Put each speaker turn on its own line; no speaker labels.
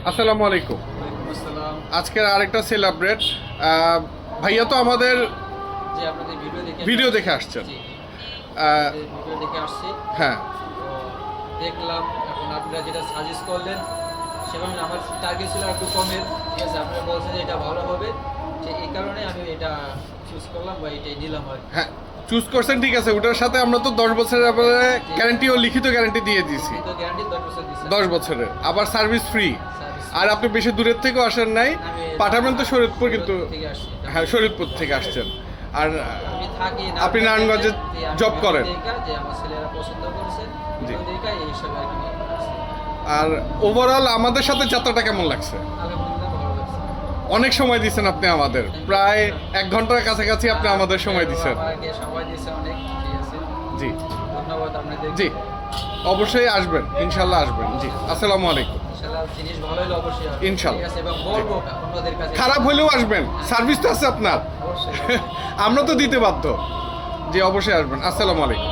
আসসালামু আলাইকুম। আজকের আরেকটা সেল আপডেট। ভাইয়া তো আমাদের
যে আপনাদের
ভিডিও দেখে আসছেন।
ভিডিও দেখে আসছি,
হ্যাঁ,
তো দেখলাম। এখন আপনারা যেটা সাজেস্ট করলেন সেভাবে আমার টার্গেট ছিল একটু কমের, ঠিক আছে। আপনারা বলছেন যে এটা ভালো হবে, ঠিক এই কারণে আমি এটা চুজ করলাম বা এটাই নিলাম আর কি।
হ্যাঁ চুজ করছেন, ঠিক আছে। ওটার সাথে আমরা তো 10 বছরের গ্যারান্টি ও লিখিত গ্যারান্টি দিয়ে দিয়েছি,
তো গ্যারান্টি 10 বছর দিচ্ছি।
10 বছরের, আবার সার্ভিস ফ্রি।
সার্ভিস
আর আপনি বেশি দূরের থেকেও আসেন নাই, পাঠাবেন তো শরীয়তপুর, কিন্তু
থেকে আসছি।
হ্যাঁ শরীয়তপুর থেকে আসছেন। আর
আমি থাকি
আপনি নারায়ণগঞ্জে জব করেন,
যে আমার ছেলেরা পছন্দ করেছে,
জি।
তো দেখা এই হিসাবে আর কি আসছি।
আর ওভারঅল আমাদের সাথে যাত্রাটা কেমন লাগছে?
আলহামদুলিল্লাহ ভালো লাগছে।
অনেক সময় দিচ্ছেন আপনি আমাদের, প্রায় 1 ঘন্টার কাছাকাছি আপনি আমাদের সময় দিচ্ছেন।
আমাকে সময় দিয়েছে অনেক, ঠিক আছে।
জি
ধন্যবাদ আপনাদের।
জি, অবশ্যই আসবেন, ইনশাল্লাহ আসবেন। জি, আসসালামু আলাইকুম।
ইনশাআল্লাহ জিনিস ভালো হলে অবশ্যই আসবো,
ইনশাআল্লাহ।
ঠিক আছে, এবং বলবো অন্যদের কাছে।
খারাপ হলেও আসবেন, সার্ভিস তো আছে আপনার,
অবশ্যই।
আমরা তো দিতে বাধ্য। জি, অবশ্যই আসবেন। আসসালামু আলাইকুম।